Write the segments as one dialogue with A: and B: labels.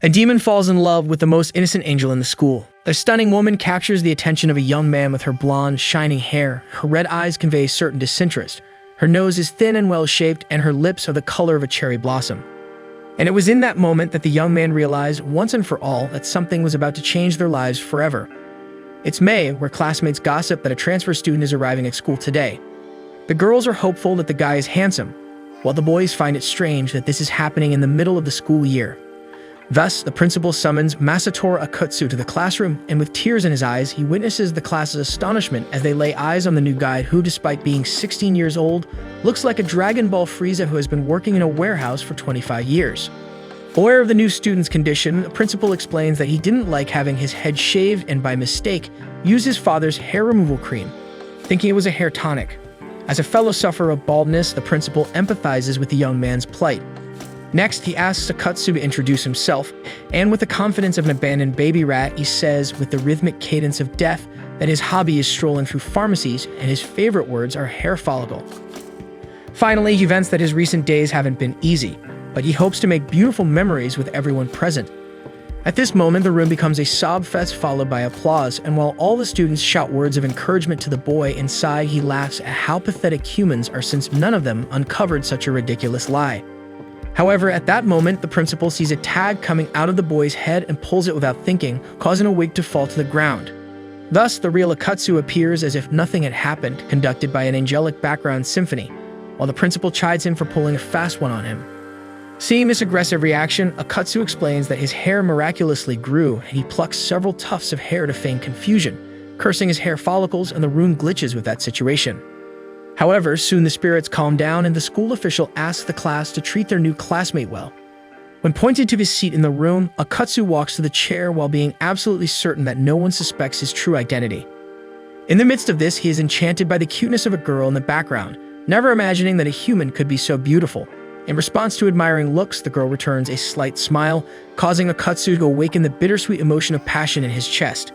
A: A demon falls in love with the most innocent angel in the school. A stunning woman captures the attention of a young man with her blonde, shining hair. Her red eyes convey certain disinterest. Her nose is thin and well-shaped, and her lips are the color of a cherry blossom. And it was in that moment that the young man realized, once and for all, that something was about to change their lives forever. It's May, where classmates gossip that a transfer student is arriving at school today. The girls are hopeful that the guy is handsome, while the boys find it strange that this is happening in the middle of the school year. Thus, the principal summons Masatora Akutsu to the classroom, and with tears in his eyes, he witnesses the class's astonishment as they lay eyes on the new guy who, despite being 16 years old, looks like a Dragon Ball Frieza who has been working in a warehouse for 25 years. Aware of the new student's condition, the principal explains that he didn't like having his head shaved and, by mistake, used his father's hair removal cream, thinking it was a hair tonic. As a fellow sufferer of baldness, the principal empathizes with the young man's plight. Next, he asks Akutsu to introduce himself, and with the confidence of an abandoned baby rat, he says, with the rhythmic cadence of death, that his hobby is strolling through pharmacies, and his favorite words are hair follicle. Finally, he vents that his recent days haven't been easy, but he hopes to make beautiful memories with everyone present. At this moment, the room becomes a sob fest followed by applause, and while all the students shout words of encouragement to the boy, inside he laughs at how pathetic humans are since none of them uncovered such a ridiculous lie. However, at that moment, the principal sees a tag coming out of the boy's head and pulls it without thinking, causing a wig to fall to the ground. Thus, the real Akutsu appears as if nothing had happened, conducted by an angelic background symphony, while the principal chides him for pulling a fast one on him. Seeing this aggressive reaction, Akutsu explains that his hair miraculously grew, and he plucks several tufts of hair to feign confusion, cursing his hair follicles, and the room glitches with that situation. However, soon the spirits calm down and the school official asks the class to treat their new classmate well. When pointed to his seat in the room, Akutsu walks to the chair while being absolutely certain that no one suspects his true identity. In the midst of this, he is enchanted by the cuteness of a girl in the background, never imagining that a human could be so beautiful. In response to admiring looks, the girl returns a slight smile, causing Akutsu to awaken the bittersweet emotion of passion in his chest.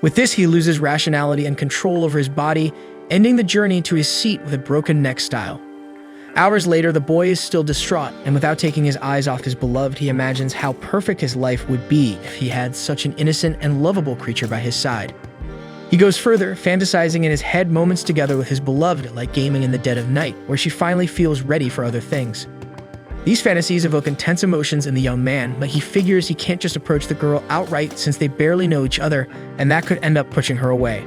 A: With this, he loses rationality and control over his body, ending the journey to his seat with a broken neck style. Hours later, the boy is still distraught, and without taking his eyes off his beloved, he imagines how perfect his life would be if he had such an innocent and lovable creature by his side. He goes further, fantasizing in his head moments together with his beloved, like gaming in the dead of night, where she finally feels ready for other things. These fantasies evoke intense emotions in the young man, but he figures he can't just approach the girl outright since they barely know each other, and that could end up pushing her away.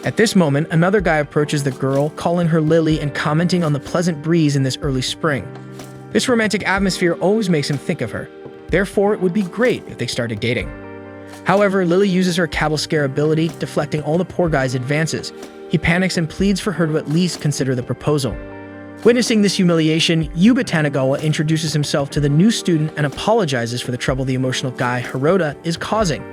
A: At this moment, another guy approaches the girl, calling her Lily and commenting on the pleasant breeze in this early spring. This romantic atmosphere always makes him think of her. Therefore, it would be great if they started dating. However, Lily uses her cattle scare ability, deflecting all the poor guy's advances. He panics and pleads for her to at least consider the proposal. Witnessing this humiliation, Yuba Tanagawa introduces himself to the new student and apologizes for the trouble the emotional guy, Hirota, is causing.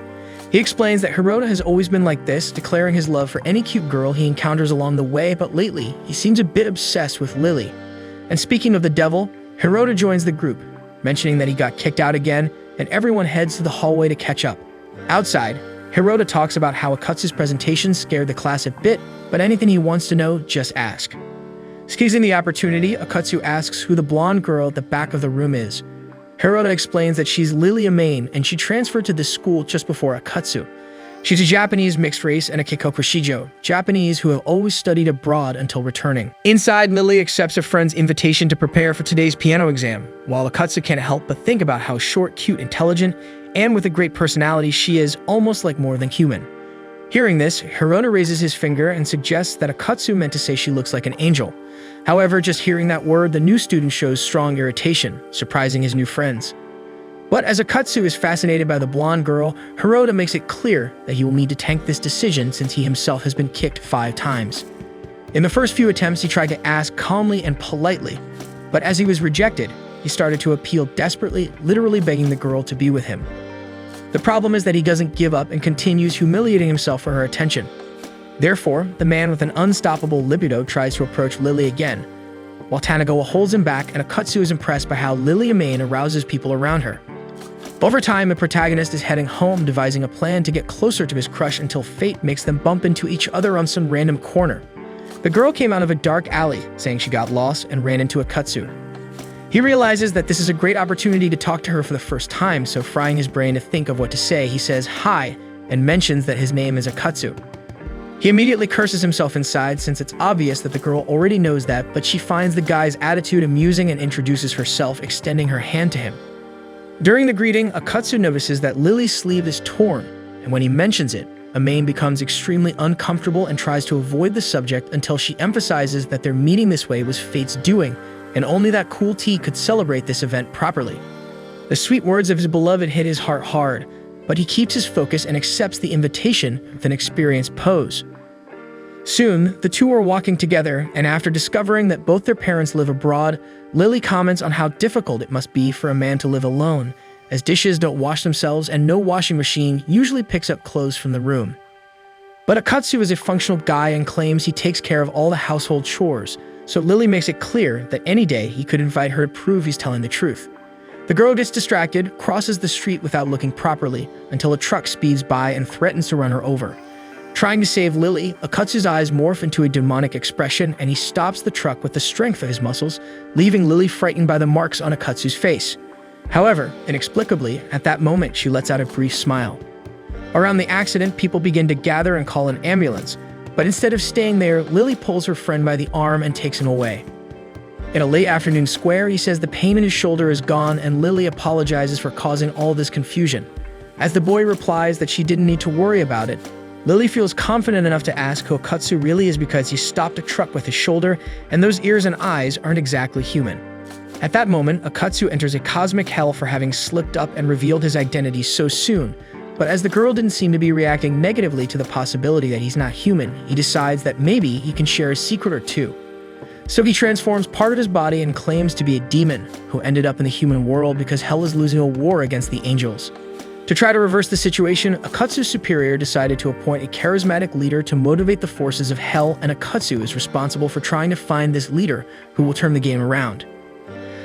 A: He explains that Hirota has always been like this, declaring his love for any cute girl he encounters along the way, but lately, he seems a bit obsessed with Lily. And speaking of the devil, Hirota joins the group, mentioning that he got kicked out again, and everyone heads to the hallway to catch up. Outside, Hirota talks about how Akutsu's presentation scared the class a bit, but anything he wants to know, just ask. Seizing the opportunity, Akutsu asks who the blonde girl at the back of the room is. Hirota explains that she's Lilia Main, and she transferred to this school just before Akutsu. She's a Japanese mixed race and a Kikoku Shijo, Japanese who have always studied abroad until returning. Inside, Lily accepts a friend's invitation to prepare for today's piano exam, while Akutsu can't help but think about how short, cute, intelligent, and with a great personality she is, almost like more than human. Hearing this, Hirota raises his finger and suggests that Akutsu meant to say she looks like an angel. However, just hearing that word, the new student shows strong irritation, surprising his new friends. But as Akutsu is fascinated by the blonde girl, Hirota makes it clear that he will need to tank this decision since he himself has been kicked 5 times. In the first few attempts, he tried to ask calmly and politely, but as he was rejected, he started to appeal desperately, literally begging the girl to be with him. The problem is that he doesn't give up and continues humiliating himself for her attention. Therefore, the man with an unstoppable libido tries to approach Lily again, while Tanagawa holds him back, and Akutsu is impressed by how Lilia Main arouses people around her. Over time, the protagonist is heading home, devising a plan to get closer to his crush until fate makes them bump into each other on some random corner. The girl came out of a dark alley, saying she got lost and ran into Akutsu. He realizes that this is a great opportunity to talk to her for the first time, so frying his brain to think of what to say, he says hi and mentions that his name is Akatsu. He immediately curses himself inside since it's obvious that the girl already knows that, but she finds the guy's attitude amusing and introduces herself, extending her hand to him. During the greeting, Akatsu notices that Lily's sleeve is torn, and when he mentions it, Amain becomes extremely uncomfortable and tries to avoid the subject until she emphasizes that their meeting this way was fate's doing, and only that cool tea could celebrate this event properly. The sweet words of his beloved hit his heart hard, but he keeps his focus and accepts the invitation with an experienced pose. Soon, the two are walking together, and after discovering that both their parents live abroad, Lily comments on how difficult it must be for a man to live alone, as dishes don't wash themselves and no washing machine usually picks up clothes from the room. But Akatsu is a functional guy and claims he takes care of all the household chores, so Lily makes it clear that any day he could invite her to prove he's telling the truth. The girl gets distracted, crosses the street without looking properly, until a truck speeds by and threatens to run her over. Trying to save Lily, Akatsu's eyes morph into a demonic expression and he stops the truck with the strength of his muscles, leaving Lily frightened by the marks on Akatsu's face. However, inexplicably, at that moment she lets out a brief smile. Around the accident, people begin to gather and call an ambulance, but instead of staying there, Lily pulls her friend by the arm and takes him away. In a late afternoon square, he says the pain in his shoulder is gone and Lily apologizes for causing all this confusion. As the boy replies that she didn't need to worry about it, Lily feels confident enough to ask who Akatsu really is because he stopped a truck with his shoulder and those ears and eyes aren't exactly human. At that moment, Akatsu enters a cosmic hell for having slipped up and revealed his identity so soon, but as the girl didn't seem to be reacting negatively to the possibility that he's not human, he decides that maybe he can share a secret or two. So he transforms part of his body and claims to be a demon who ended up in the human world because hell is losing a war against the angels. To try to reverse the situation, Akatsu's superior decided to appoint a charismatic leader to motivate the forces of hell, and Akatsu is responsible for trying to find this leader who will turn the game around.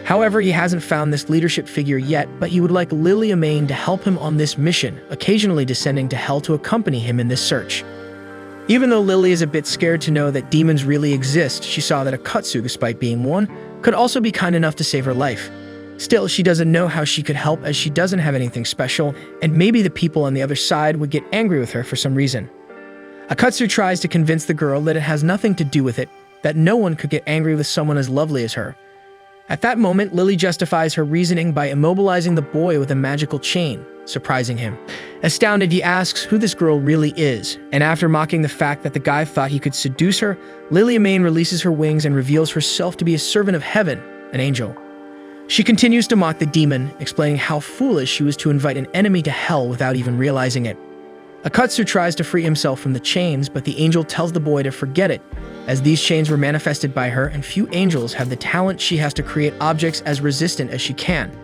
A: However, he hasn't found this leadership figure yet, but he would like Lily Amain to help him on this mission, occasionally descending to hell to accompany him in this search. Even though Lily is a bit scared to know that demons really exist, she saw that Akatsu, despite being one, could also be kind enough to save her life. Still, she doesn't know how she could help as she doesn't have anything special, and maybe the people on the other side would get angry with her for some reason. Akatsu tries to convince the girl that it has nothing to do with it, that no one could get angry with someone as lovely as her. At that moment, Lily justifies her reasoning by immobilizing the boy with a magical chain, surprising him. Astounded, he asks who this girl really is, and after mocking the fact that the guy thought he could seduce her, Lily Amain releases her wings and reveals herself to be a servant of heaven, an angel. She continues to mock the demon, explaining how foolish she was to invite an enemy to hell without even realizing it. Akatsu tries to free himself from the chains, but the angel tells the boy to forget it, as these chains were manifested by her and few angels have the talent. She has to create objects as resistant as she can.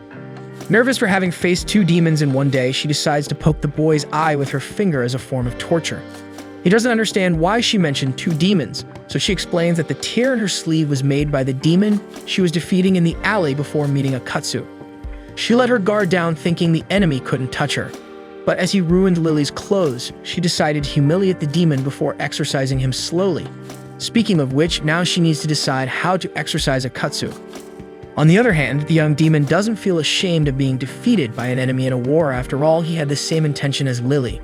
A: Nervous for having faced two demons in one day, she decides to poke the boy's eye with her finger as a form of torture. He doesn't understand why she mentioned two demons, so she explains that the tear in her sleeve was made by the demon she was defeating in the alley before meeting Akatsu. She let her guard down thinking the enemy couldn't touch her. But as he ruined Lily's clothes, she decided to humiliate the demon before exorcising him slowly. Speaking of which, now she needs to decide how to exorcise Akatsu. On the other hand, the young demon doesn't feel ashamed of being defeated by an enemy in a war. After all, he had the same intention as Lily.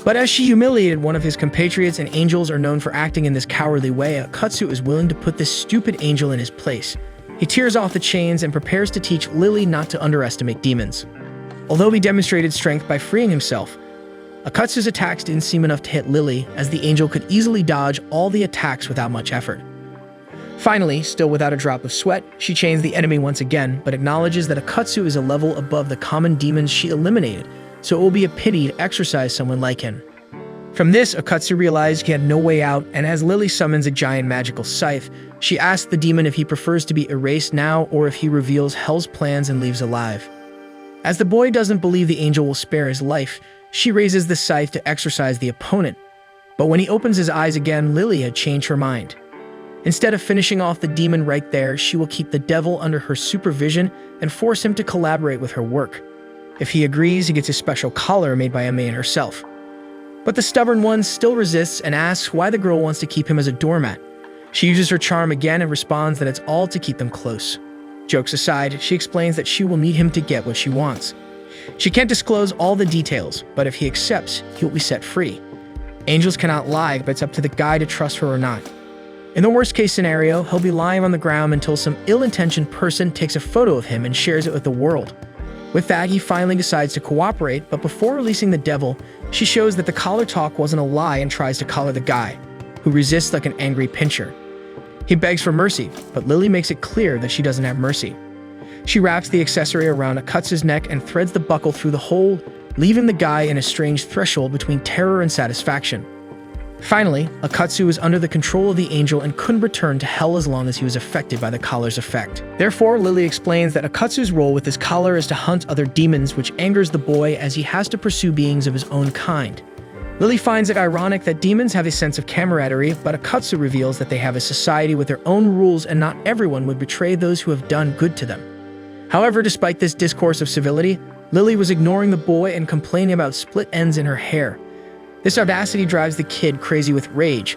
A: But as she humiliated one of his compatriots, and angels are known for acting in this cowardly way, Akatsu is willing to put this stupid angel in his place. He tears off the chains and prepares to teach Lily not to underestimate demons. Although he demonstrated strength by freeing himself, Akatsu's attacks didn't seem enough to hit Lily, as the angel could easily dodge all the attacks without much effort. Finally, still without a drop of sweat, she chains the enemy once again, but acknowledges that Akatsu is a level above the common demons she eliminated, so it will be a pity to exorcise someone like him. From this, Akatsu realized he had no way out, and as Lily summons a giant magical scythe, she asks the demon if he prefers to be erased now or if he reveals hell's plans and leaves alive. As the boy doesn't believe the angel will spare his life, she raises the scythe to exorcise the opponent. But when he opens his eyes again, Lily had changed her mind. Instead of finishing off the demon right there, she will keep the devil under her supervision and force him to collaborate with her work. If he agrees, he gets a special collar made by Amain herself. But the stubborn one still resists and asks why the girl wants to keep him as a doormat. She uses her charm again and responds that it's all to keep them close. Jokes aside, she explains that she will need him to get what she wants. She can't disclose all the details, but if he accepts, he'll be set free. Angels cannot lie, but it's up to the guy to trust her or not. In the worst-case scenario, he'll be lying on the ground until some ill-intentioned person takes a photo of him and shares it with the world. With that, he finally decides to cooperate, but before releasing the devil, she shows that the collar talk wasn't a lie and tries to collar the guy, who resists like an angry pincher. He begs for mercy, but Lily makes it clear that she doesn't have mercy. She wraps the accessory around Akatsu's neck and threads the buckle through the hole, leaving the guy in a strange threshold between terror and satisfaction. Finally, Akatsu was under the control of the angel and couldn't return to hell as long as he was affected by the collar's effect. Therefore, Lily explains that Akatsu's role with his collar is to hunt other demons, which angers the boy as he has to pursue beings of his own kind. Lily finds it ironic that demons have a sense of camaraderie, but Akatsu reveals that they have a society with their own rules and not everyone would betray those who have done good to them. However, despite this discourse of civility, Lily was ignoring the boy and complaining about split ends in her hair. This audacity drives the kid crazy with rage,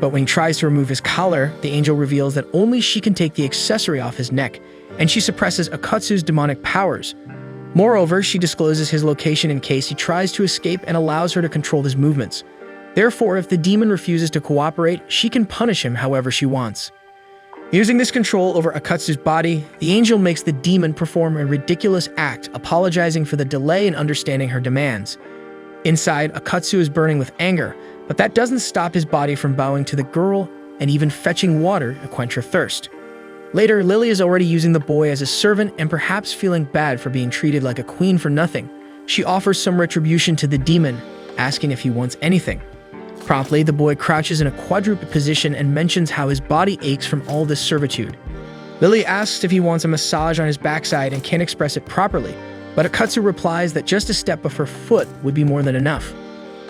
A: but when he tries to remove his collar, the angel reveals that only she can take the accessory off his neck, and she suppresses Akatsu's demonic powers. Moreover, she discloses his location in case he tries to escape and allows her to control his movements. Therefore, if the demon refuses to cooperate, she can punish him however she wants. Using this control over Akatsu's body, the angel makes the demon perform a ridiculous act, apologizing for the delay in understanding her demands. Inside, Akatsu is burning with anger, but that doesn't stop his body from bowing to the girl and even fetching water to quench her thirst. Later, Lily is already using the boy as a servant and perhaps feeling bad for being treated like a queen for nothing. She offers some retribution to the demon, asking if he wants anything. Promptly, the boy crouches in a quadruped position and mentions how his body aches from all this servitude. Lily asks if he wants a massage on his backside and can't express it properly, but Akatsu replies that just a step of her foot would be more than enough.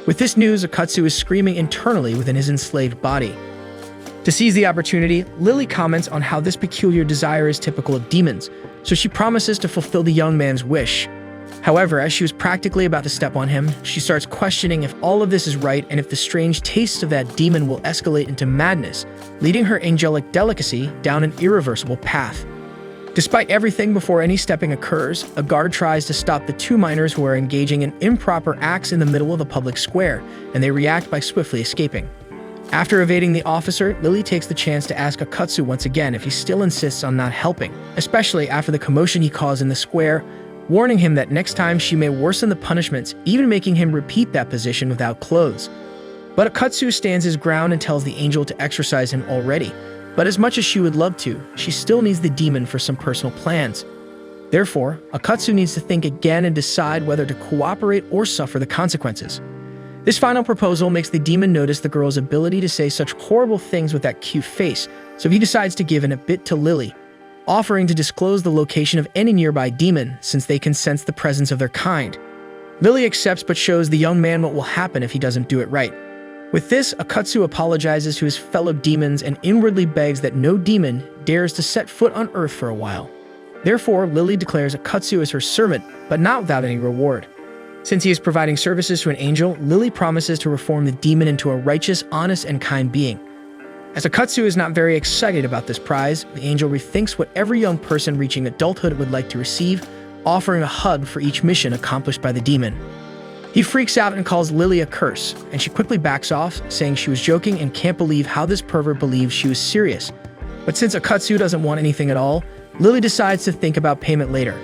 A: With this news, Akatsu is screaming internally within his enslaved body. To seize the opportunity, Lily comments on how this peculiar desire is typical of demons, so she promises to fulfill the young man's wish. However, as she was practically about to step on him, she starts questioning if all of this is right and if the strange tastes of that demon will escalate into madness, leading her angelic delicacy down an irreversible path. Despite everything, before any stepping occurs, a guard tries to stop the two minors who are engaging in improper acts in the middle of a public square, and they react by swiftly escaping. After evading the officer, Lily takes the chance to ask Akatsu once again if he still insists on not helping, especially after the commotion he caused in the square, warning him that next time she may worsen the punishments, even making him repeat that position without clothes. But Akatsu stands his ground and tells the angel to exorcise him already, but as much as she would love to, she still needs the demon for some personal plans. Therefore, Akatsu needs to think again and decide whether to cooperate or suffer the consequences. This final proposal makes the demon notice the girl's ability to say such horrible things with that cute face, so he decides to give in a bit to Lily, offering to disclose the location of any nearby demon since they can sense the presence of their kind. Lily accepts but shows the young man what will happen if he doesn't do it right. With this, Akatsu apologizes to his fellow demons and inwardly begs that no demon dares to set foot on Earth for a while. Therefore, Lily declares Akatsu as her servant, but not without any reward. Since he is providing services to an angel, Lily promises to reform the demon into a righteous, honest, and kind being. As Akatsu is not very excited about this prize, the angel rethinks what every young person reaching adulthood would like to receive, offering a hug for each mission accomplished by the demon. He freaks out and calls Lily a curse, and she quickly backs off, saying she was joking and can't believe how this pervert believes she was serious. But since Akatsu doesn't want anything at all, Lily decides to think about payment later.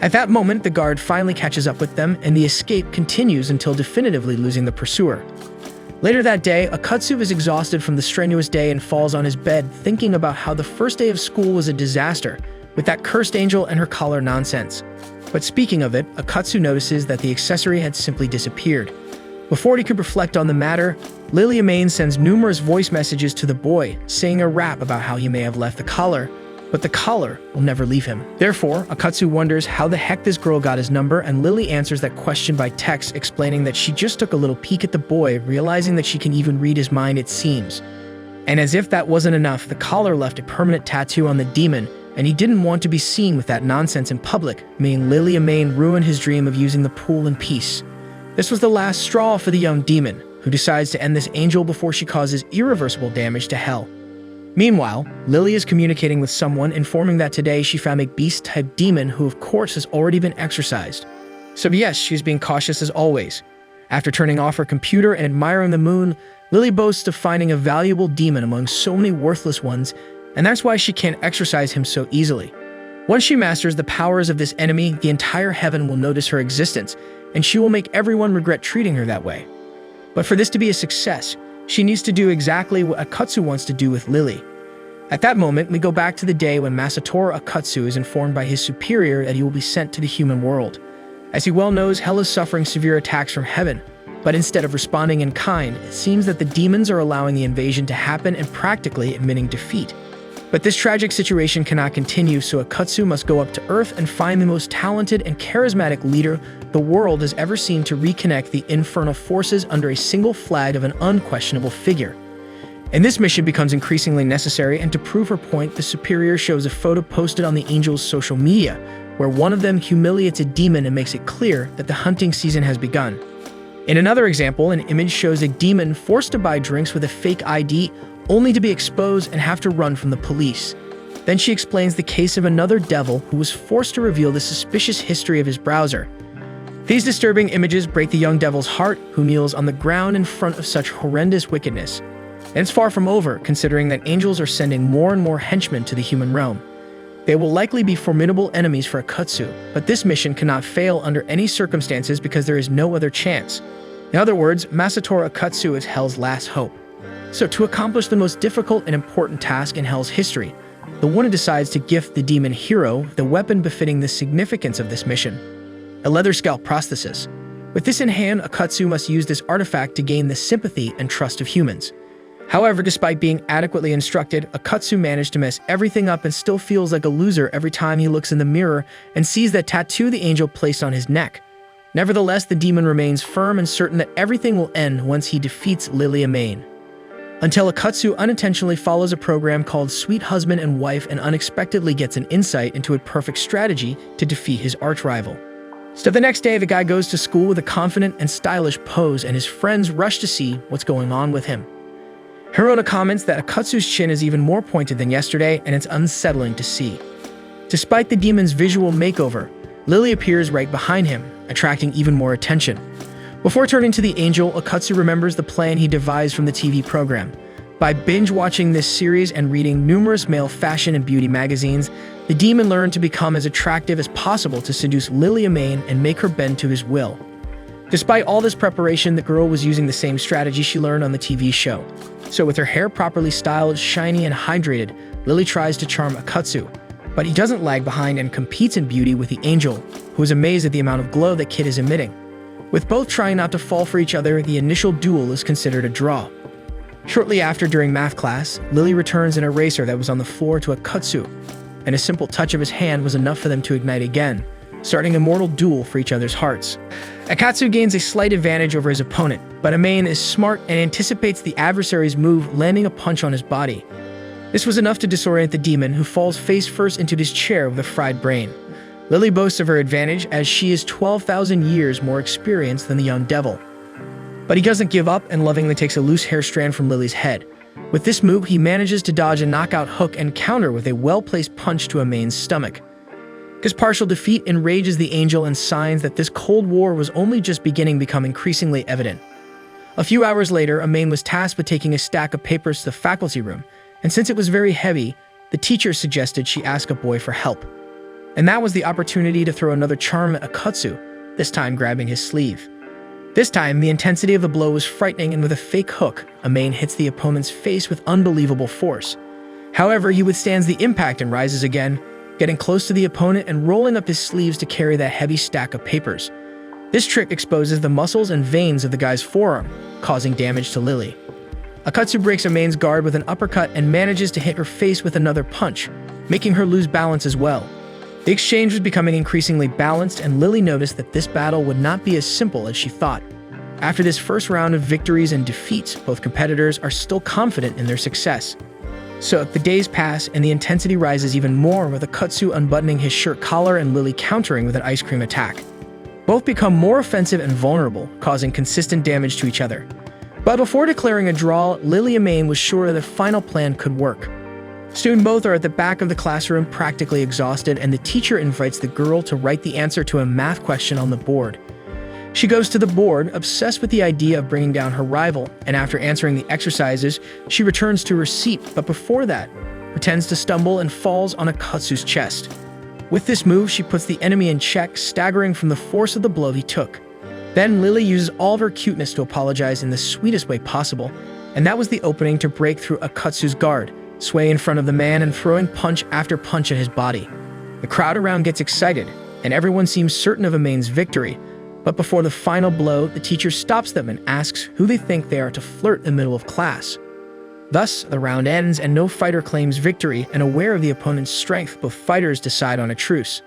A: At that moment, the guard finally catches up with them, and the escape continues until definitively losing the pursuer. Later that day, Akatsu is exhausted from the strenuous day and falls on his bed, thinking about how the first day of school was a disaster, with that cursed angel and her collar nonsense. But speaking of it, Akatsu notices that the accessory had simply disappeared. Before he could reflect on the matter, Lily Amain sends numerous voice messages to the boy, saying a rap about how he may have left the collar, but the collar will never leave him. Therefore, Akatsu wonders how the heck this girl got his number, and Lily answers that question by text, explaining that she just took a little peek at the boy, realizing that she can even read his mind, it seems. And as if that wasn't enough, the collar left a permanent tattoo on the demon, and he didn't want to be seen with that nonsense in public, making Lily Amain ruin his dream of using the pool in peace. This was the last straw for the young demon, who decides to end this angel before she causes irreversible damage to hell. Meanwhile, Lily is communicating with someone, informing that today she found a beast-type demon who of course has already been exorcised. So yes, she's being cautious as always. After turning off her computer and admiring the moon, Lily boasts of finding a valuable demon among so many worthless ones, and that's why she can't exorcise him so easily. Once she masters the powers of this enemy, the entire heaven will notice her existence, and she will make everyone regret treating her that way. But for this to be a success, she needs to do exactly what Akatsu wants to do with Lily. At that moment, we go back to the day when Masatora Akatsu is informed by his superior that he will be sent to the human world. As he well knows, hell is suffering severe attacks from heaven, but instead of responding in kind, it seems that the demons are allowing the invasion to happen and practically admitting defeat. But this tragic situation cannot continue, so Akatsu must go up to Earth and find the most talented and charismatic leader the world has ever seen to reconnect the infernal forces under a single flag of an unquestionable figure. And this mission becomes increasingly necessary, and to prove her point, the superior shows a photo posted on the Angels' social media, where one of them humiliates a demon and makes it clear that the hunting season has begun. In another example, an image shows a demon forced to buy drinks with a fake ID, only to be exposed and have to run from the police. Then she explains the case of another devil who was forced to reveal the suspicious history of his browser. These disturbing images break the young devil's heart, who kneels on the ground in front of such horrendous wickedness. And it's far from over, considering that angels are sending more and more henchmen to the human realm. They will likely be formidable enemies for Akatsu, but this mission cannot fail under any circumstances because there is no other chance. In other words, Masatora Akatsu is Hell's last hope. So to accomplish the most difficult and important task in Hell's history, the one decides to gift the demon hero the weapon befitting the significance of this mission: a leather scalp prosthesis. With this in hand, Akatsu must use this artifact to gain the sympathy and trust of humans. However, despite being adequately instructed, Akatsu managed to mess everything up and still feels like a loser every time he looks in the mirror and sees that tattoo the angel placed on his neck. Nevertheless, the demon remains firm and certain that everything will end once he defeats Lily Amain. Until Akatsu unintentionally follows a program called Sweet Husband and Wife and unexpectedly gets an insight into a perfect strategy to defeat his arch-rival. So the next day, the guy goes to school with a confident and stylish pose, and his friends rush to see what's going on with him. Hirona comments that Akatsu's chin is even more pointed than yesterday, and it's unsettling to see. Despite the demon's visual makeover, Lily appears right behind him, attracting even more attention. Before turning to the angel, Akatsu remembers the plan he devised from the TV program. By binge-watching this series and reading numerous male fashion and beauty magazines, the demon learned to become as attractive as possible to seduce Lily Amain and make her bend to his will. Despite all this preparation, the girl was using the same strategy she learned on the TV show. So with her hair properly styled, shiny, and hydrated, Lily tries to charm Akatsu. But he doesn't lag behind and competes in beauty with the angel, who is amazed at the amount of glow that Kid is emitting. With both trying not to fall for each other, the initial duel is considered a draw. Shortly after, during math class, Lily returns an eraser that was on the floor to Akatsu, and a simple touch of his hand was enough for them to ignite again, starting a mortal duel for each other's hearts. Akatsu gains a slight advantage over his opponent, but Amain is smart and anticipates the adversary's move, landing a punch on his body. This was enough to disorient the demon, who falls face first into his chair with a fried brain. Lily boasts of her advantage, as she is 12,000 years more experienced than the young devil. But he doesn't give up and lovingly takes a loose hair strand from Lily's head. With this move, he manages to dodge a knockout hook and counter with a well-placed punch to Amain's stomach. His partial defeat enrages the angel, and signs that this Cold War was only just beginning become increasingly evident. A few hours later, Amain was tasked with taking a stack of papers to the faculty room, and since it was very heavy, the teacher suggested she ask a boy for help. And that was the opportunity to throw another charm at Akatsu, this time grabbing his sleeve. This time, the intensity of the blow was frightening, and with a fake hook, Amain hits the opponent's face with unbelievable force. However, he withstands the impact and rises again, getting close to the opponent and rolling up his sleeves to carry that heavy stack of papers. This trick exposes the muscles and veins of the guy's forearm, causing damage to Lily. Akatsu breaks Amain's guard with an uppercut and manages to hit her face with another punch, making her lose balance as well. The exchange was becoming increasingly balanced, and Lily noticed that this battle would not be as simple as she thought. After this first round of victories and defeats, both competitors are still confident in their success. So the days pass, and the intensity rises even more, with Akatsu unbuttoning his shirt collar and Lily countering with an ice cream attack. Both become more offensive and vulnerable, causing consistent damage to each other. But before declaring a draw, Lily Amain was sure that the final plan could work. Soon both are at the back of the classroom, practically exhausted, and the teacher invites the girl to write the answer to a math question on the board. She goes to the board, obsessed with the idea of bringing down her rival, and after answering the exercises, she returns to her seat, but before that, pretends to stumble and falls on Akatsu's chest. With this move, she puts the enemy in check, staggering from the force of the blow he took. Then Lily uses all of her cuteness to apologize in the sweetest way possible, and that was the opening to break through Akatsu's guard, sway in front of the man and throwing punch after punch at his body. The crowd around gets excited, and everyone seems certain of Amane's victory, but before the final blow, the teacher stops them and asks who they think they are to flirt in the middle of class. Thus, the round ends and no fighter claims victory, and aware of the opponent's strength, both fighters decide on a truce.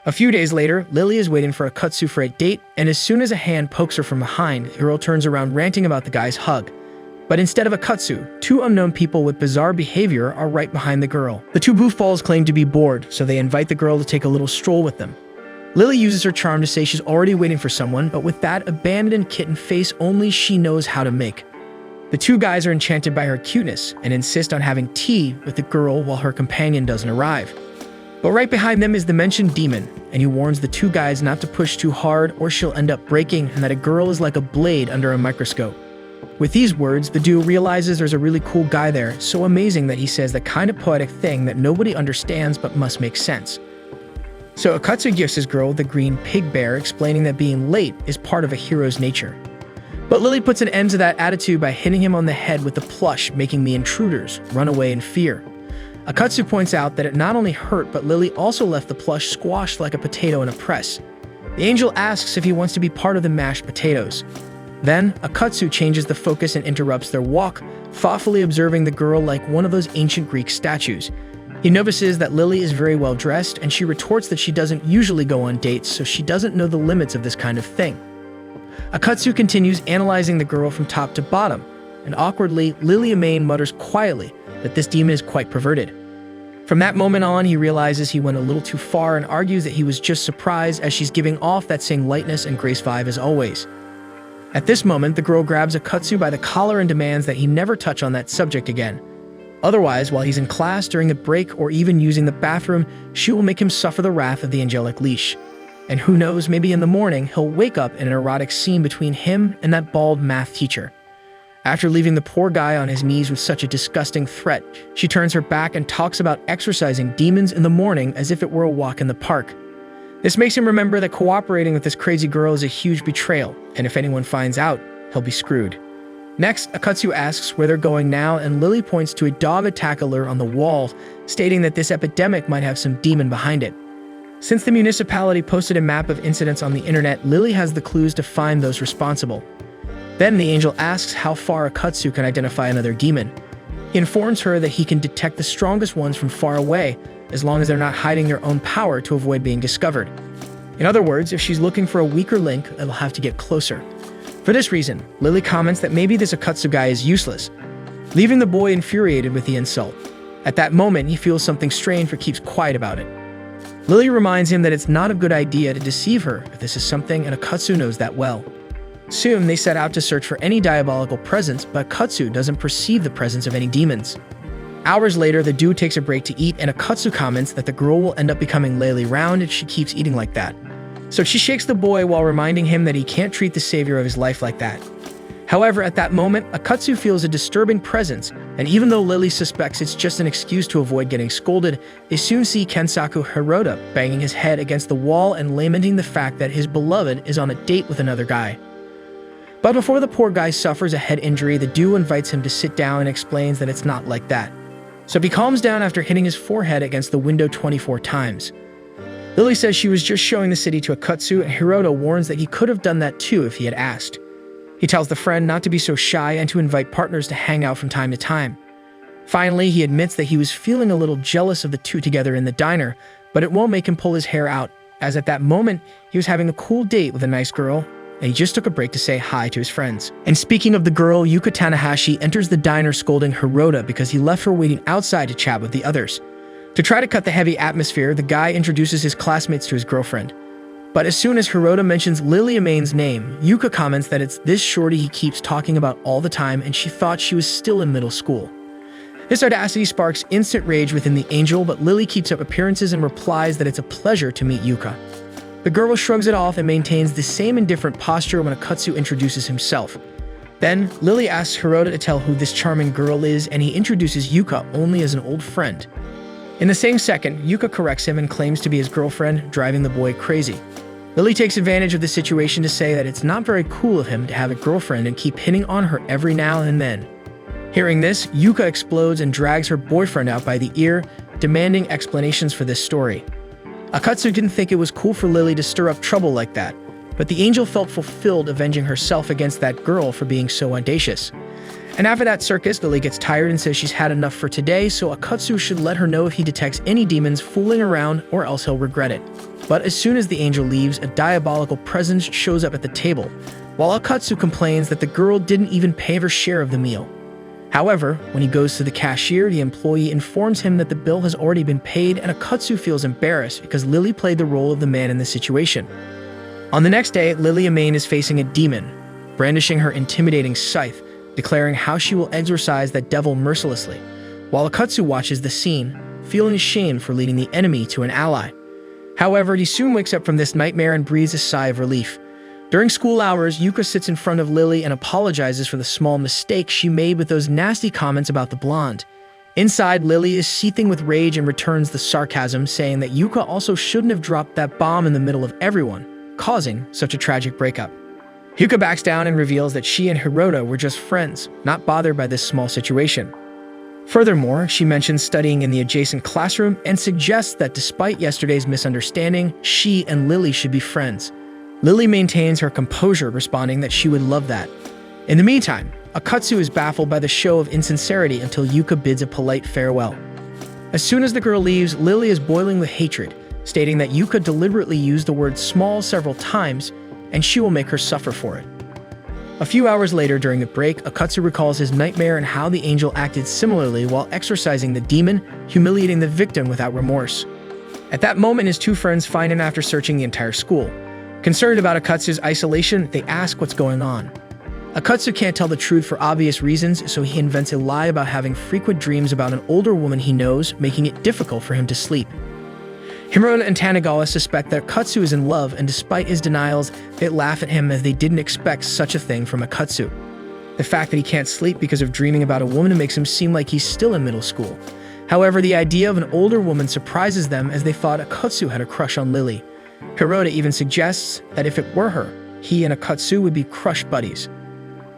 A: A few days later, Lily is waiting for Akatsu for a date, and as soon as a hand pokes her from behind, the girl turns around ranting about the guy's hug. But instead of Akatsu, two unknown people with bizarre behavior are right behind the girl. The two goofballs claim to be bored, so they invite the girl to take a little stroll with them. Lily uses her charm to say she's already waiting for someone, but with that abandoned kitten face only she knows how to make. The two guys are enchanted by her cuteness and insist on having tea with the girl while her companion doesn't arrive. But right behind them is the mentioned demon, and he warns the two guys not to push too hard or she'll end up breaking, and that a girl is like a blade under a microscope. With these words, the duo realizes there's a really cool guy there, so amazing that he says the kind of poetic thing that nobody understands but must make sense. So Akatsu gives his girl the green pig bear, explaining that being late is part of a hero's nature. But Lily puts an end to that attitude by hitting him on the head with the plush, making the intruders run away in fear. Akatsu points out that it not only hurt, but Lily also left the plush squashed like a potato in a press. The angel asks if he wants to be part of the mashed potatoes. Then, Akatsu changes the focus and interrupts their walk, thoughtfully observing the girl like one of those ancient Greek statues. He notices that Lily is very well dressed, and she retorts that she doesn't usually go on dates, so she doesn't know the limits of this kind of thing. Akatsu continues analyzing the girl from top to bottom, and awkwardly, Lily Amane mutters quietly that this demon is quite perverted. From that moment on, he realizes he went a little too far and argues that he was just surprised as she's giving off that same lightness and grace vibe as always. At this moment, the girl grabs Akatsu by the collar and demands that he never touch on that subject again. Otherwise, while he's in class, during the break, or even using the bathroom, she will make him suffer the wrath of the angelic leash. And who knows, maybe in the morning, he'll wake up in an erotic scene between him and that bald math teacher. After leaving the poor guy on his knees with such a disgusting threat, she turns her back and talks about exorcising demons in the morning as if it were a walk in the park. This makes him remember that cooperating with this crazy girl is a huge betrayal, and if anyone finds out, he'll be screwed. Next, Akatsu asks where they're going now, and Lily points to a dog attack alert on the wall, stating that this epidemic might have some demon behind it. Since the municipality posted a map of incidents on the internet, Lily has the clues to find those responsible. Then the angel asks how far Akatsu can identify another demon. He informs her that he can detect the strongest ones from far away, as long as they're not hiding their own power to avoid being discovered. In other words, if she's looking for a weaker link, it'll have to get closer. For this reason, Lily comments that maybe this Akatsu guy is useless, leaving the boy infuriated with the insult. At that moment, he feels something strange but keeps quiet about it. Lily reminds him that it's not a good idea to deceive her if this is something, and Akatsu knows that well. Soon, they set out to search for any diabolical presence, but Akatsu doesn't perceive the presence of any demons. Hours later, the duo takes a break to eat, and Akatsu comments that the girl will end up becoming Laylee round if she keeps eating like that. So she shakes the boy while reminding him that he can't treat the savior of his life like that. However, at that moment, Akatsu feels a disturbing presence, and even though Lily suspects it's just an excuse to avoid getting scolded, they soon see Kensaku Hirota banging his head against the wall and lamenting the fact that his beloved is on a date with another guy. But before the poor guy suffers a head injury, the duo invites him to sit down and explains that it's not like that. So he calms down after hitting his forehead against the window 24 times. Lily says she was just showing the city to Akatsu, and Hirota warns that he could have done that too if he had asked. He tells the friend not to be so shy and to invite partners to hang out from time to time. Finally, he admits that he was feeling a little jealous of the two together in the diner, but it won't make him pull his hair out, as at that moment, he was having a cool date with a nice girl, and he just took a break to say hi to his friends. And speaking of the girl, Yuka Tanahashi enters the diner scolding Hirota because he left her waiting outside to chat with the others. To try to cut the heavy atmosphere, the guy introduces his classmates to his girlfriend. But as soon as Hirota mentions Lily Amane's name, Yuka comments that it's this shorty he keeps talking about all the time, and she thought she was still in middle school. This audacity sparks instant rage within the angel, but Lily keeps up appearances and replies that it's a pleasure to meet Yuka. The girl shrugs it off and maintains the same indifferent posture when Akatsu introduces himself. Then, Lily asks Hirota to tell who this charming girl is, and he introduces Yuka only as an old friend. In the same second, Yuka corrects him and claims to be his girlfriend, driving the boy crazy. Lily takes advantage of the situation to say that it's not very cool of him to have a girlfriend and keep hitting on her every now and then. Hearing this, Yuka explodes and drags her boyfriend out by the ear, demanding explanations for this story. Akatsu didn't think it was cool for Lily to stir up trouble like that, but the angel felt fulfilled avenging herself against that girl for being so audacious. And after that circus, Lily gets tired and says she's had enough for today, so Akatsu should let her know if he detects any demons fooling around or else he'll regret it. But as soon as the angel leaves, a diabolical presence shows up at the table, while Akatsu complains that the girl didn't even pay her share of the meal. However, when he goes to the cashier, the employee informs him that the bill has already been paid, and Akatsu feels embarrassed because Lily played the role of the man in the situation. On the next day, Lily Amain is facing a demon, brandishing her intimidating scythe, declaring how she will exorcise that devil mercilessly, while Akatsu watches the scene, feeling ashamed for leading the enemy to an ally. However, he soon wakes up from this nightmare and breathes a sigh of relief. During school hours, Yuka sits in front of Lily and apologizes for the small mistake she made with those nasty comments about the blonde. Inside, Lily is seething with rage and returns the sarcasm, saying that Yuka also shouldn't have dropped that bomb in the middle of everyone, causing such a tragic breakup. Yuka backs down and reveals that she and Hirota were just friends, not bothered by this small situation. Furthermore, she mentions studying in the adjacent classroom and suggests that despite yesterday's misunderstanding, she and Lily should be friends. Lily maintains her composure, responding that she would love that. In the meantime, Akatsu is baffled by the show of insincerity until Yuka bids a polite farewell. As soon as the girl leaves, Lily is boiling with hatred, stating that Yuka deliberately used the word small several times, and she will make her suffer for it. A few hours later during the break, Akatsu recalls his nightmare and how the angel acted similarly while exorcising the demon, humiliating the victim without remorse. At that moment, his two friends find him after searching the entire school. Concerned about Akatsu's isolation, they ask what's going on. Akatsu can't tell the truth for obvious reasons, so he invents a lie about having frequent dreams about an older woman he knows, making it difficult for him to sleep. Hirota and Tanagawa suspect that Akatsu is in love, and despite his denials, they laugh at him as they didn't expect such a thing from Akatsu. The fact that he can't sleep because of dreaming about a woman makes him seem like he's still in middle school. However, the idea of an older woman surprises them as they thought Akatsu had a crush on Lily. Hirota even suggests that if it were her, he and Akatsu would be crush buddies.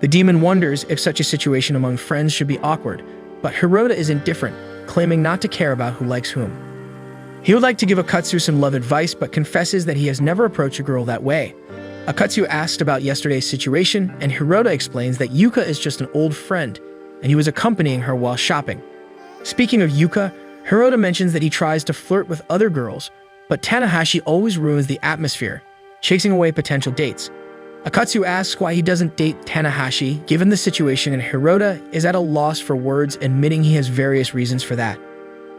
A: The demon wonders if such a situation among friends should be awkward, but Hirota is indifferent, claiming not to care about who likes whom. He would like to give Akatsu some love advice, but confesses that he has never approached a girl that way. Akatsu asks about yesterday's situation, and Hirota explains that Yuka is just an old friend, and he was accompanying her while shopping. Speaking of Yuka, Hirota mentions that he tries to flirt with other girls, but Tanahashi always ruins the atmosphere, chasing away potential dates. Akatsu asks why he doesn't date Tanahashi given the situation, and Hirota is at a loss for words, admitting he has various reasons for that.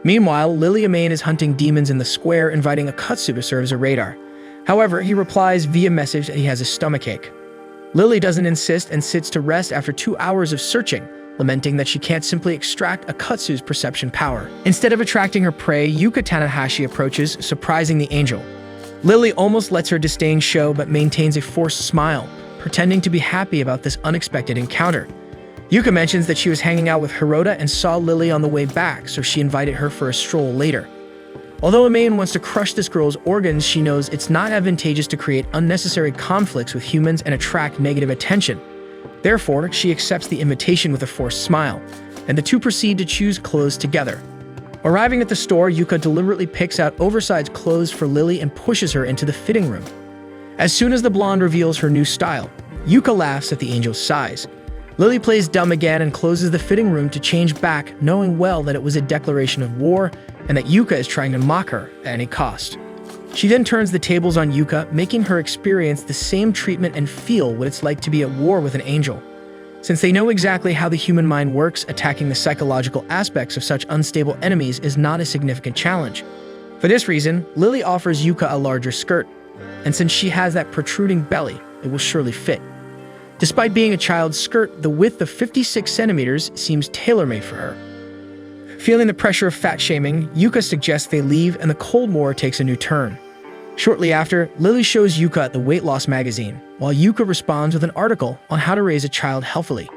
A: Meanwhile, Lily Amain is hunting demons in the square, inviting Akatsu to serve as a radar. However, he replies via message that he has a stomachache. Lily doesn't insist and sits to rest after 2 hours of searching, lamenting that she can't simply extract Akatsu's perception power. Instead of attracting her prey, Yuka Tanahashi approaches, surprising the angel. Lily almost lets her disdain show but maintains a forced smile, pretending to be happy about this unexpected encounter. Yuka mentions that she was hanging out with Hirota and saw Lily on the way back, so she invited her for a stroll later. Although Amain wants to crush this girl's organs, she knows it's not advantageous to create unnecessary conflicts with humans and attract negative attention. Therefore, she accepts the invitation with a forced smile, and the two proceed to choose clothes together. Arriving at the store, Yuka deliberately picks out oversized clothes for Lily and pushes her into the fitting room. As soon as the blonde reveals her new style, Yuka laughs at the angel's size. Lily plays dumb again and closes the fitting room to change back, knowing well that it was a declaration of war and that Yuka is trying to mock her at any cost. She then turns the tables on Yuka, making her experience the same treatment and feel what it's like to be at war with an angel. Since they know exactly how the human mind works, attacking the psychological aspects of such unstable enemies is not a significant challenge. For this reason, Lily offers Yuka a larger skirt, and since she has that protruding belly, it will surely fit. Despite being a child's skirt, the width of 56 centimeters seems tailor-made for her. Feeling the pressure of fat shaming, Yuka suggests they leave and the Cold War takes a new turn. Shortly after, Lily shows Yuka the weight loss magazine, while Yuka responds with an article on how to raise a child healthily.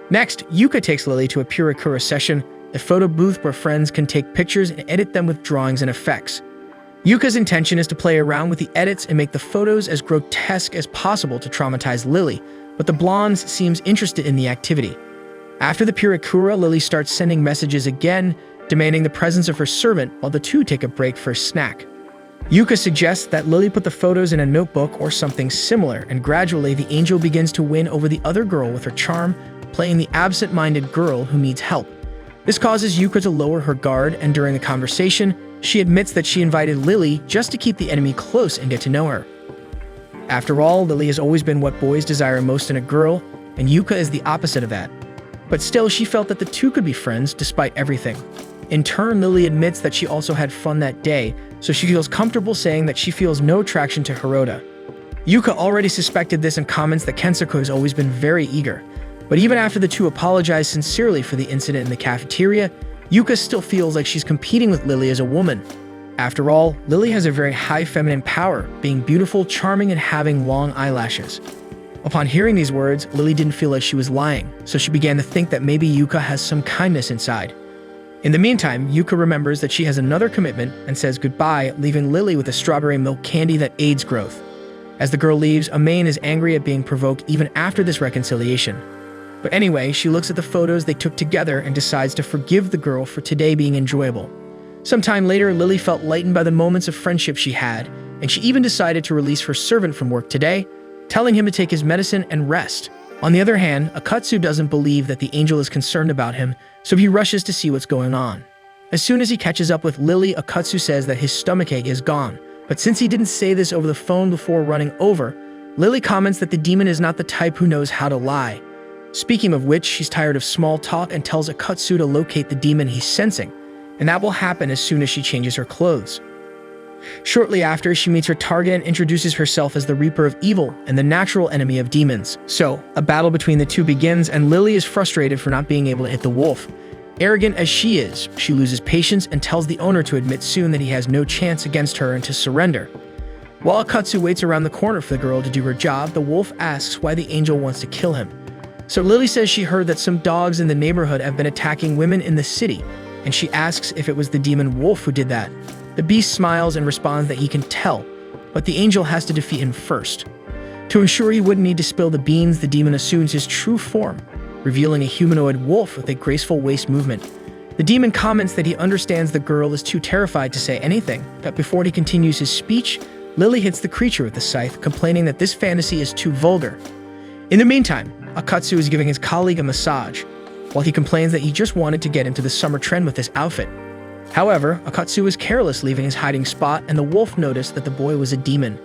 A: Next, Yuka takes Lily to a Purakura session, a photo booth where friends can take pictures and edit them with drawings and effects. Yuka's intention is to play around with the edits and make the photos as grotesque as possible to traumatize Lily, but the blonde seems interested in the activity. After the Purakura, Lily starts sending messages again, demanding the presence of her servant while the two take a break for a snack. Yuka suggests that Lily put the photos in a notebook or something similar, and gradually the angel begins to win over the other girl with her charm, playing the absent-minded girl who needs help. This causes Yuka to lower her guard, and during the conversation, she admits that she invited Lily just to keep the enemy close and get to know her. After all, Lily has always been what boys desire most in a girl, and Yuka is the opposite of that. But still, she felt that the two could be friends despite everything. In turn, Lily admits that she also had fun that day, so she feels comfortable saying that she feels no attraction to Hirota. Yuka already suspected this and comments that Kensuke has always been very eager. But even after the two apologize sincerely for the incident in the cafeteria, Yuka still feels like she's competing with Lily as a woman. After all, Lily has a very high feminine power, being beautiful, charming, and having long eyelashes. Upon hearing these words, Lily didn't feel like she was lying, so she began to think that maybe Yuka has some kindness inside. In the meantime, Yuka remembers that she has another commitment and says goodbye, leaving Lily with a strawberry milk candy that aids growth. As the girl leaves, Amain is angry at being provoked even after this reconciliation. But anyway, she looks at the photos they took together and decides to forgive the girl for today being enjoyable. Sometime later, Lily felt lightened by the moments of friendship she had, and she even decided to release her servant from work today, telling him to take his medicine and rest. On the other hand, Akatsu doesn't believe that the angel is concerned about him, so he rushes to see what's going on. As soon as he catches up with Lily, Akatsu says that his stomachache is gone, but since he didn't say this over the phone before running over, Lily comments that the demon is not the type who knows how to lie. Speaking of which, she's tired of small talk and tells Akatsu to locate the demon he's sensing, and that will happen as soon as she changes her clothes. Shortly after, she meets her target and introduces herself as the Reaper of Evil and the natural enemy of demons. So, a battle between the two begins, and Lily is frustrated for not being able to hit the wolf. Arrogant as she is, she loses patience and tells the owner to admit soon that he has no chance against her and to surrender. While Akatsu waits around the corner for the girl to do her job, the wolf asks why the angel wants to kill him. So Lily says she heard that some dogs in the neighborhood have been attacking women in the city, and she asks if it was the demon wolf who did that. The beast smiles and responds that he can tell, but the angel has to defeat him first. To ensure he wouldn't need to spill the beans, the demon assumes his true form, revealing a humanoid wolf with a graceful waist movement. The demon comments that he understands the girl is too terrified to say anything, but before he continues his speech, Lily hits the creature with the scythe, complaining that this fantasy is too vulgar. In the meantime, Akatsu is giving his colleague a massage, while he complains that he just wanted to get into the summer trend with this outfit. However, Akatsu is careless, leaving his hiding spot, and the wolf noticed that the boy was a demon.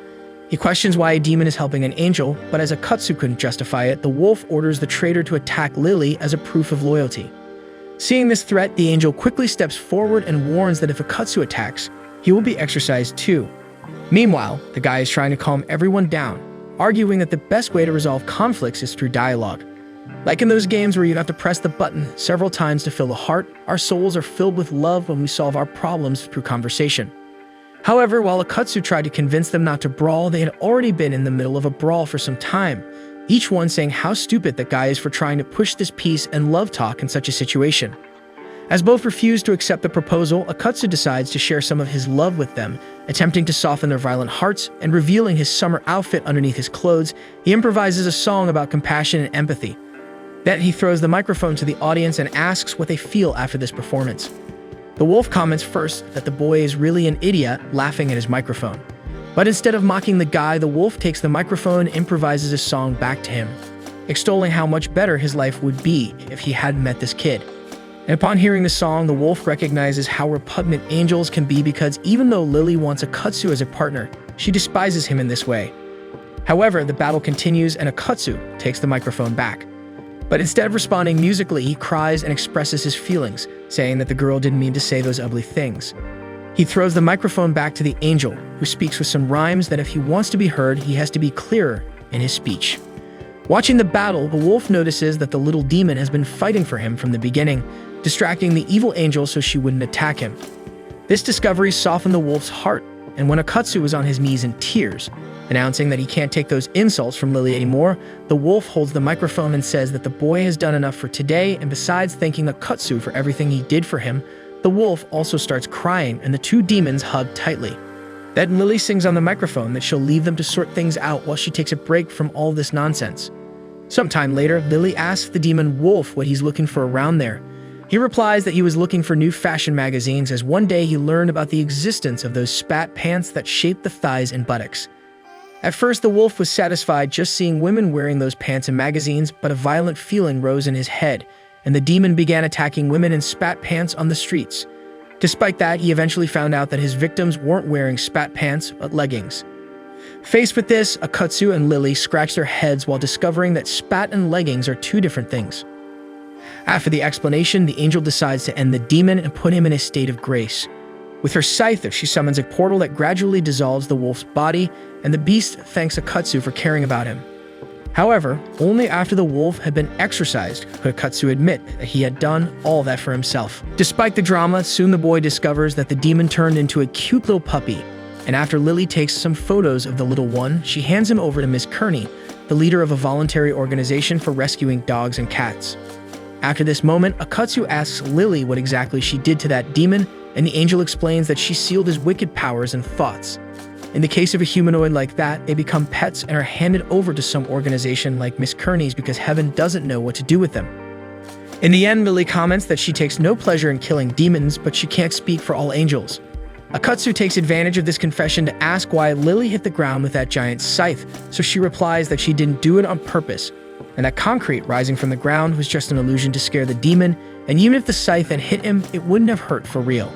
A: He questions why a demon is helping an angel, but as Akatsu couldn't justify it, the wolf orders the traitor to attack Lily as a proof of loyalty. Seeing this threat, the angel quickly steps forward and warns that if Akatsu attacks, he will be exorcised too. Meanwhile, the guy is trying to calm everyone down, arguing that the best way to resolve conflicts is through dialogue. Like in those games where you have to press the button several times to fill the heart, our souls are filled with love when we solve our problems through conversation. However, while Akatsu tried to convince them not to brawl, they had already been in the middle of a brawl for some time, each one saying how stupid that guy is for trying to push this peace and love talk in such a situation. As both refuse to accept the proposal, Akatsu decides to share some of his love with them, attempting to soften their violent hearts, and revealing his summer outfit underneath his clothes, he improvises a song about compassion and empathy. Then he throws the microphone to the audience and asks what they feel after this performance. The wolf comments first that the boy is really an idiot, laughing at his microphone. But instead of mocking the guy, the wolf takes the microphone and improvises a song back to him, extolling how much better his life would be if he hadn't met this kid. And upon hearing the song, the wolf recognizes how repugnant angels can be because even though Lily wants Akatsu as a partner, she despises him in this way. However, the battle continues and Akatsu takes the microphone back. But instead of responding musically, he cries and expresses his feelings, saying that the girl didn't mean to say those ugly things. He throws the microphone back to the angel, who speaks with some rhymes that if he wants to be heard, he has to be clearer in his speech. Watching the battle, the wolf notices that the little demon has been fighting for him from the beginning, distracting the evil angel so she wouldn't attack him. This discovery softened the wolf's heart, and when Akatsu was on his knees in tears, announcing that he can't take those insults from Lily anymore, the wolf holds the microphone and says that the boy has done enough for today, and besides thanking Akatsu for everything he did for him, the wolf also starts crying and the two demons hug tightly. Then Lily sings on the microphone that she'll leave them to sort things out while she takes a break from all this nonsense. Sometime later, Lily asks the demon wolf what he's looking for around there. He replies that he was looking for new fashion magazines as one day he learned about the existence of those spat pants that shaped the thighs and buttocks. At first, the wolf was satisfied just seeing women wearing those pants in magazines, but a violent feeling rose in his head, and the demon began attacking women in spat pants on the streets. Despite that, he eventually found out that his victims weren't wearing spat pants, but leggings. Faced with this, Akatsu and Lily scratch their heads while discovering that spat and leggings are two different things. After the explanation, the angel decides to end the demon and put him in a state of grace. With her scythe, she summons a portal that gradually dissolves the wolf's body, and the beast thanks Akatsu for caring about him. However, only after the wolf had been exorcised could Akatsu admit that he had done all that for himself. Despite the drama, soon the boy discovers that the demon turned into a cute little puppy, and after Lily takes some photos of the little one, she hands him over to Miss Kearney, the leader of a voluntary organization for rescuing dogs and cats. After this moment, Akatsu asks Lily what exactly she did to that demon, and the angel explains that she sealed his wicked powers and thoughts. In the case of a humanoid like that, they become pets and are handed over to some organization like Miss Kearney's because heaven doesn't know what to do with them. In the end, Lily comments that she takes no pleasure in killing demons, but she can't speak for all angels. Akatsu takes advantage of this confession to ask why Lily hit the ground with that giant scythe, so she replies that she didn't do it on purpose, and that concrete rising from the ground was just an illusion to scare the demon, and even if the scythe had hit him, it wouldn't have hurt for real.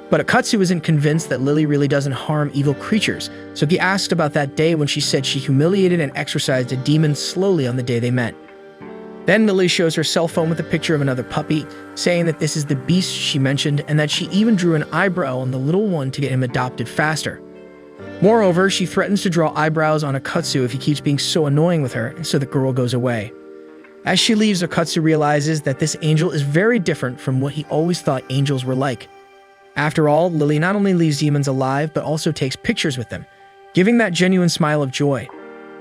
A: But Akatsu isn't convinced that Lily really doesn't harm evil creatures, so he asked about that day when she said she humiliated and exorcised a demon slowly on the day they met. Then Lily shows her cell phone with a picture of another puppy, saying that this is the beast she mentioned and that she even drew an eyebrow on the little one to get him adopted faster. Moreover, she threatens to draw eyebrows on Akatsu if he keeps being so annoying with her, and so the girl goes away. As she leaves, Akatsu realizes that this angel is very different from what he always thought angels were like. After all, Lily not only leaves demons alive, but also takes pictures with them, giving that genuine smile of joy.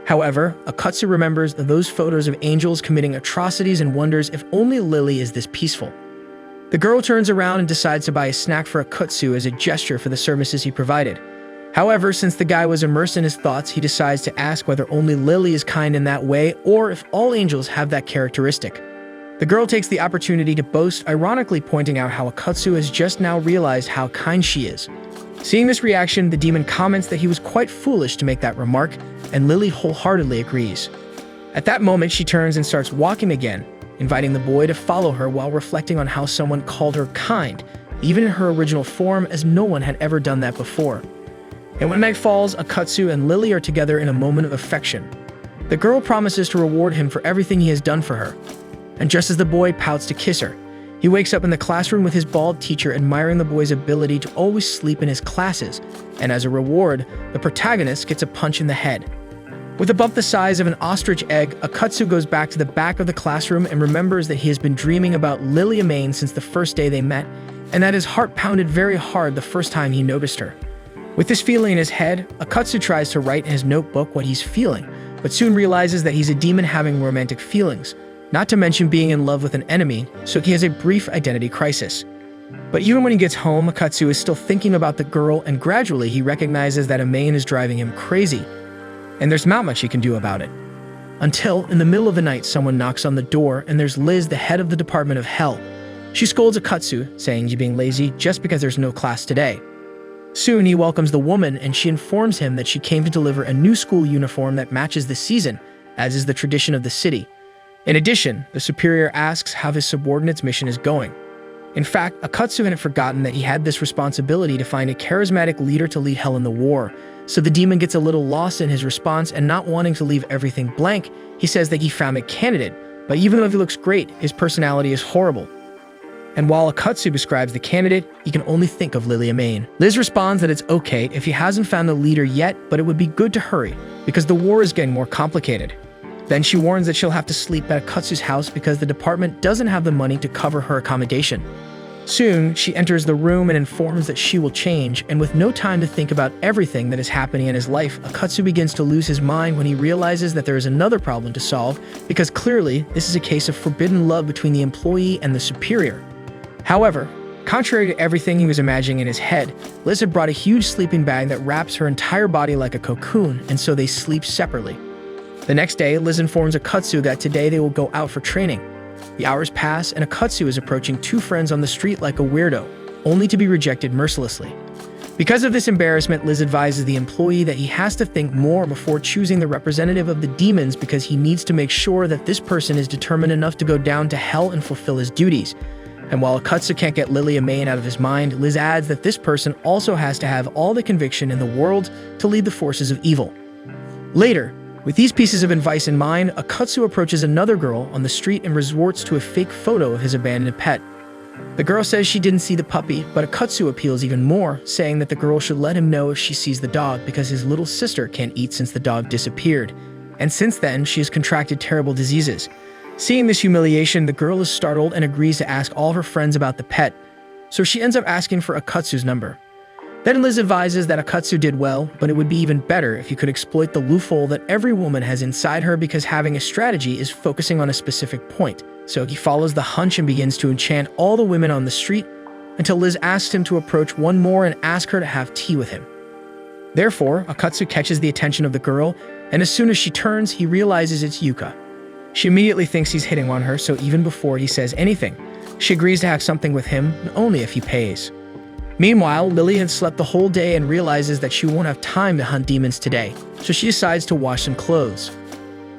A: However, Akatsu remembers those photos of angels committing atrocities and wonders if only Lily is this peaceful. The girl turns around and decides to buy a snack for Akatsu as a gesture for the services he provided. However, since the guy was immersed in his thoughts, he decides to ask whether only Lily is kind in that way or if all angels have that characteristic. The girl takes the opportunity to boast, ironically pointing out how Akatsu has just now realized how kind she is. Seeing this reaction, the demon comments that he was quite foolish to make that remark, and Lily wholeheartedly agrees. At that moment, she turns and starts walking again, inviting the boy to follow her while reflecting on how someone called her kind, even in her original form, as no one had ever done that before. And when night falls, Akatsu and Lily are together in a moment of affection. The girl promises to reward him for everything he has done for her. And just as the boy pouts to kiss her, he wakes up in the classroom with his bald teacher admiring the boy's ability to always sleep in his classes, and as a reward, the protagonist gets a punch in the head. With a bump the size of an ostrich egg, Akatsu goes back to the back of the classroom and remembers that he has been dreaming about Lily Amain since the first day they met, and that his heart pounded very hard the first time he noticed her. With this feeling in his head, Akatsu tries to write in his notebook what he's feeling, but soon realizes that he's a demon having romantic feelings, not to mention being in love with an enemy, so he has a brief identity crisis. But even when he gets home, Akatsu is still thinking about the girl, and gradually he recognizes that Amain is driving him crazy, and there's not much he can do about it. Until, in the middle of the night, someone knocks on the door, and there's Liz, the head of the Department of Hell. She scolds Akatsu, saying he's being lazy just because there's no class today. Soon he welcomes the woman, and she informs him that she came to deliver a new school uniform that matches the season, as is the tradition of the city. In addition, the superior asks how his subordinate's mission is going. In fact, Akatsu hadn't forgotten that he had this responsibility to find a charismatic leader to lead Hell in the war, so the demon gets a little lost in his response, and not wanting to leave everything blank, he says that he found a candidate, but even though he looks great, his personality is horrible. And while Akatsu describes the candidate, he can only think of Lily Amain. Liz responds that it's okay if he hasn't found a leader yet, but it would be good to hurry, because the war is getting more complicated. Then she warns that she'll have to sleep at Akatsu's house because the department doesn't have the money to cover her accommodation. Soon, she enters the room and informs that she will change, and with no time to think about everything that is happening in his life, Akatsu begins to lose his mind when he realizes that there is another problem to solve, because clearly, this is a case of forbidden love between the employee and the superior. However, contrary to everything he was imagining in his head, Liz had brought a huge sleeping bag that wraps her entire body like a cocoon, and so they sleep separately. The next day, Liz informs Akatsu that today they will go out for training. The hours pass, and Akatsu is approaching two friends on the street like a weirdo, only to be rejected mercilessly. Because of this embarrassment, Liz advises the employee that he has to think more before choosing the representative of the demons because he needs to make sure that this person is determined enough to go down to hell and fulfill his duties. And while Akatsu can't get Lilia Main out of his mind, Liz adds that this person also has to have all the conviction in the world to lead the forces of evil. Later, with these pieces of advice in mind, Akatsu approaches another girl on the street and resorts to a fake photo of his abandoned pet. The girl says she didn't see the puppy, but Akatsu appeals even more, saying that the girl should let him know if she sees the dog because his little sister can't eat since the dog disappeared. And since then, she has contracted terrible diseases. Seeing this humiliation, the girl is startled and agrees to ask all her friends about the pet, so she ends up asking for Akatsu's number. Then Liz advises that Akatsu did well, but it would be even better if he could exploit the loophole that every woman has inside her because having a strategy is focusing on a specific point. So he follows the hunch and begins to enchant all the women on the street until Liz asks him to approach one more and ask her to have tea with him. Therefore, Akatsu catches the attention of the girl, and as soon as she turns, he realizes it's Yuka. She immediately thinks he's hitting on her, so even before he says anything, she agrees to have something with him, but only if he pays. Meanwhile, Lily had slept the whole day and realizes that she won't have time to hunt demons today, so she decides to wash some clothes.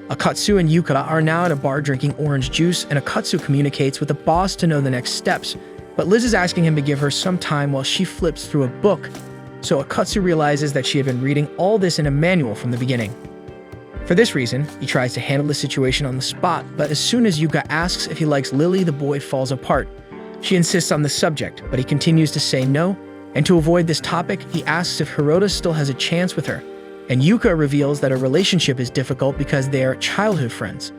A: Akatsu and Yuka are now at a bar drinking orange juice, and Akatsu communicates with the boss to know the next steps, but Liz is asking him to give her some time while she flips through a book, so Akatsu realizes that she had been reading all this in a manual from the beginning. For this reason, he tries to handle the situation on the spot, but as soon as Yuka asks if he likes Lily, the boy falls apart. She insists on the subject, but he continues to say no, and to avoid this topic, he asks if Hirota still has a chance with her, and Yuka reveals that a relationship is difficult because they are childhood friends.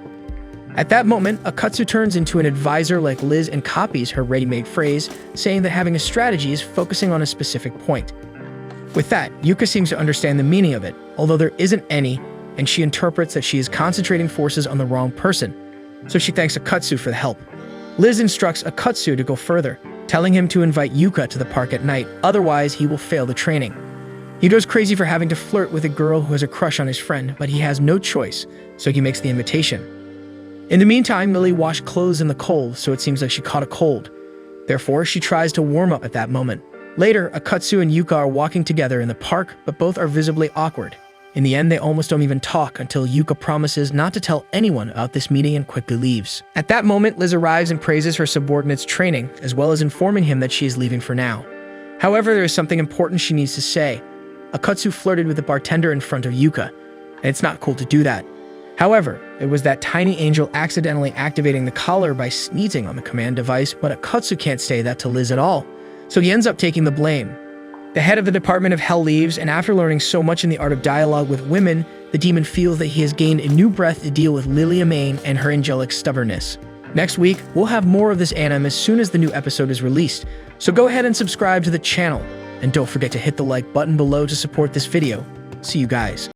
A: At that moment, Akatsu turns into an advisor like Liz and copies her ready-made phrase, saying that having a strategy is focusing on a specific point. With that, Yuka seems to understand the meaning of it, although there isn't any, and she interprets that she is concentrating forces on the wrong person, so she thanks Akatsu for the help. Liz instructs Akatsu to go further, telling him to invite Yuka to the park at night, otherwise he will fail the training. He goes crazy for having to flirt with a girl who has a crush on his friend, but he has no choice, so he makes the invitation. In the meantime, Lily washed clothes in the cold, so it seems like she caught a cold. Therefore, she tries to warm up at that moment. Later, Akatsu and Yuka are walking together in the park, but both are visibly awkward. In the end, they almost don't even talk until Yuka promises not to tell anyone about this meeting and quickly leaves. At that moment, Liz arrives and praises her subordinate's training, as well as informing him that she is leaving for now. However, there is something important she needs to say. Akatsu flirted with the bartender in front of Yuka, and it's not cool to do that. However, it was that tiny angel accidentally activating the collar by sneezing on the command device, but Akatsu can't say that to Liz at all, so he ends up taking the blame. The head of the Department of Hell leaves, and after learning so much in the art of dialogue with women, the demon feels that he has gained a new breath to deal with Lilia Main and her angelic stubbornness. Next week, we'll have more of this anime as soon as the new episode is released, so go ahead and subscribe to the channel, and don't forget to hit the like button below to support this video. See you guys.